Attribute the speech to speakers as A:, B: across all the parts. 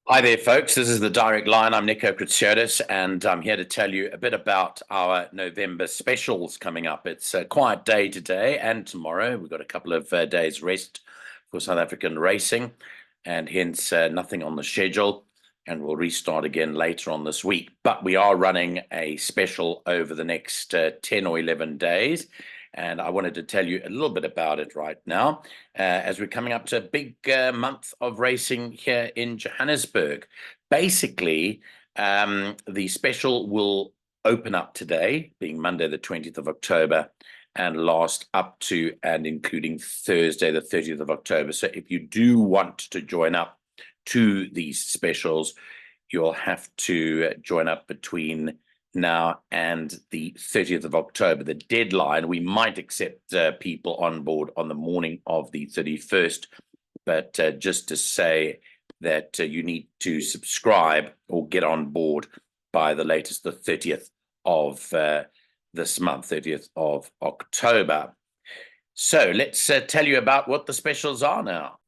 A: Hi there, folks. This is the Direct Line. I'm Nico Kritsiotis, and I'm here to tell you a bit about our November specials coming up. It's a quiet day today and tomorrow. We've got a couple of days rest for South African racing, and hence nothing on the schedule. And we'll restart again later on this week. But we are running a special over the next 10 or 11 days. And I wanted to tell you a little bit about it right now, as we're coming up to a big month of racing here in Johannesburg. Basically, the special will open up today, being Monday, the 20th of October, and last up to and including Thursday, the 30th of October. So if you do want to join up to these specials, you'll have to join up between now and the 30th of October, the deadline. We might accept people on board on the morning of the 31st, but just to say that you need to subscribe or get on board by the latest, the 30th of this month, 30th of October. So let's tell you about what the specials are now.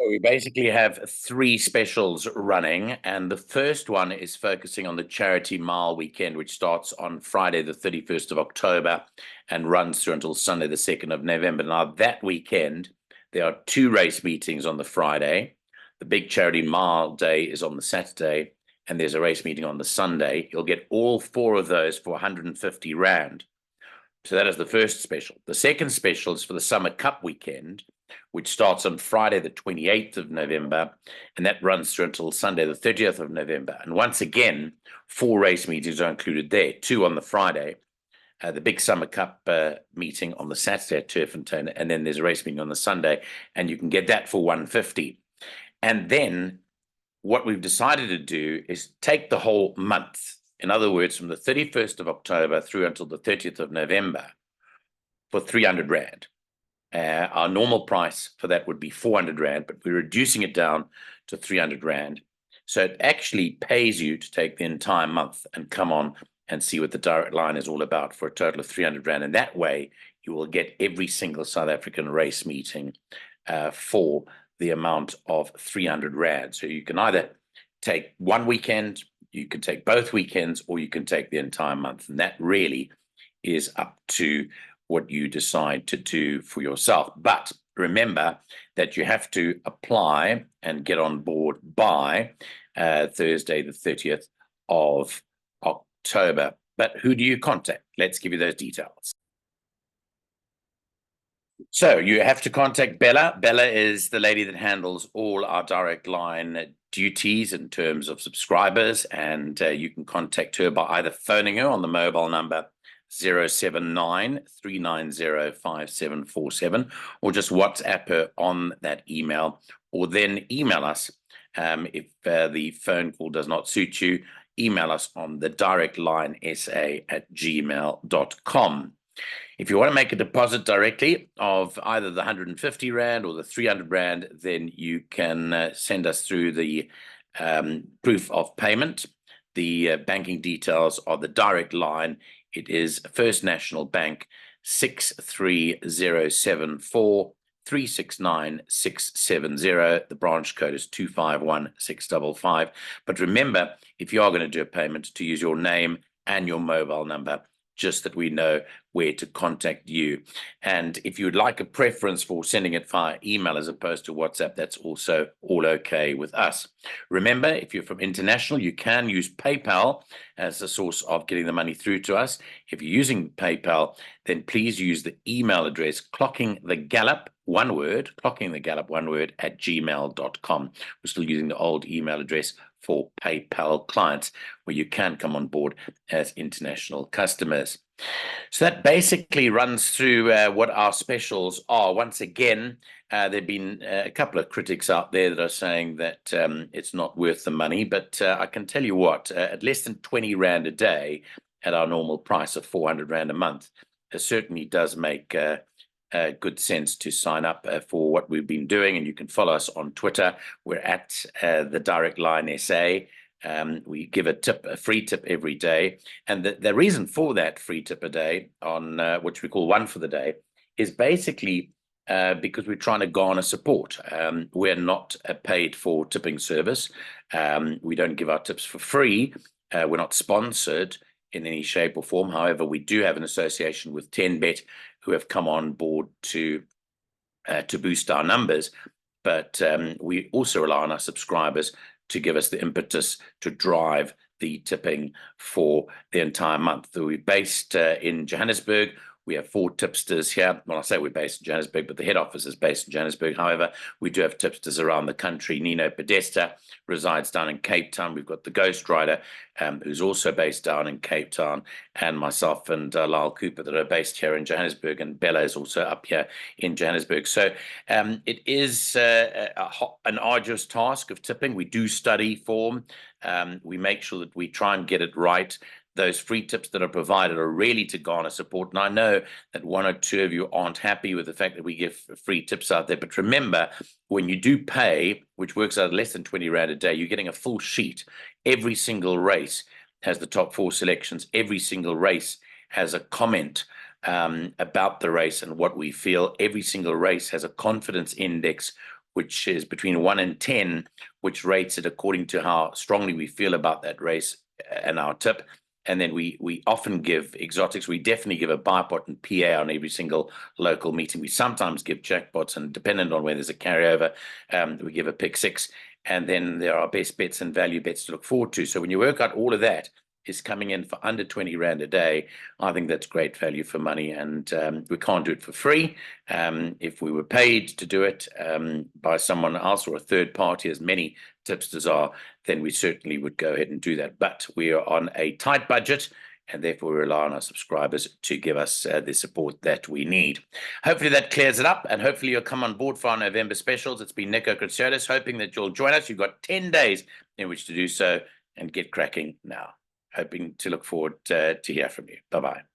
A: We basically have three specials running, and the first one is focusing on the Charity Mile weekend, which starts on Friday, the 31st of October, and runs through until Sunday, the 2nd of November. Now, that weekend, there are two race meetings on the Friday. The big Charity Mile day is on the Saturday, and there's a race meeting on the Sunday. You'll get all four of those for 150 Rand. So that is the first special. The second special is for the Summer Cup weekend, which starts on Friday, the 28th of November, and that runs through until Sunday, the 30th of November. And once again, four race meetings are included there, two on the Friday, the big Summer Cup meeting on the Saturday at Turffontein, and then there's a race meeting on the Sunday, and you can get that for 150. And then what we've decided to do is take the whole month, in other words, from the 31st of October through until the 30th of November, for 300 Rand. Our normal price for that would be 400 Rand, but we're reducing it down to 300 Rand. So it actually pays you to take the entire month and come on and see what the Direct Line is all about for a total of 300 Rand. And that way, you will get every single South African race meeting for the amount of 300 Rand. So you can either take one weekend, you can take both weekends, or you can take the entire month. And that really is up to what you decide to do for yourself. But remember that you have to apply and get on board by Thursday, the 30th of October. But who do you contact? Let's give you those details. So you have to contact Bella. Bella is the lady that handles all our Direct Line duties in terms of subscribers, and you can contact her by either phoning her on the mobile number 079 390 5747, or just WhatsApp her on that email, or then email us. If the phone call does not suit you, email us on the directlinesa@gmail.com. If you want to make a deposit directly of either the 150 Rand or the 300 Rand, then you can send us through the proof of payment. The banking details are the Direct Line. It is First National Bank, 63074 369 670. The branch code is 251655. But remember, if you are going to do a payment, to use your name and your mobile number, just that we know where to contact you. And if you would like a preference for sending it via email as opposed to WhatsApp, that's also all okay with us. Remember, if you're from international, you can use PayPal as a source of getting the money through to us. If you're using PayPal, then please use the email address clockingthegallop, one word, clockingthegallop, one word, @gmail.com. We're still using the old email address for PayPal clients, where you can come on board as international customers. So that basically runs through what our specials are. Once again, there have been a couple of critics out there that are saying that it's not worth the money, but I can tell you what, at less than 20 Rand a day at our normal price of 400 Rand a month, it certainly does make good sense to sign up for what we've been doing. And you can follow us on Twitter. We're at the Direct Line SA. We give a free tip every day. And the reason for that free tip a day, on which we call one for the day, is basically because we're trying to garner support. We're not a paid for tipping service. We don't give our tips for free. We're not sponsored in any shape or form. However, we do have an association with 10Bet who have come on board to boost our numbers. But we also rely on our subscribers to give us the impetus to drive the tipping for the entire month. We're based in Johannesburg. We have 4 tipsters here. Well, I say we're based in Johannesburg, but the head office is based in Johannesburg. However, we do have tipsters around the country. Nino Podesta resides down in Cape Town. We've got the Ghost Rider, who's also based down in Cape Town, and myself and Lyle Cooper that are based here in Johannesburg, and Bella is also up here in Johannesburg. So it is an arduous task of tipping. We do study form. We make sure that we try and get it right. Those free tips that are provided are really to garner support. And I know that 1 or 2 of you aren't happy with the fact that we give free tips out there. But remember, when you do pay, which works out less than 20 Rand a day, you're getting a full sheet. Every single race has the top 4 selections. Every single race has a comment about the race and what we feel. Every single race has a confidence index, which is between 1 and 10, which rates it according to how strongly we feel about that race and our tip. And then we often give exotics. We definitely give a buy pot and PA on every single local meeting. We sometimes give jackpots, and dependent on where there's a carryover, we give a pick 6. And then there are best bets and value bets to look forward to. So when you work out all of that is coming in for under 20 Rand a day, I think that's great value for money. And we can't do it for free. If we were paid to do it by someone else or a third party, as many tipsters are, then we certainly would go ahead and do that. But we are on a tight budget, and therefore we rely on our subscribers to give us the support that we need. Hopefully that clears it up, and hopefully you'll come on board for our November specials. It's been Nico Cruciatus, hoping that you'll join us. You've got 10 days in which to do so, and get cracking now. Hoping to look forward to hear from you. Bye-bye.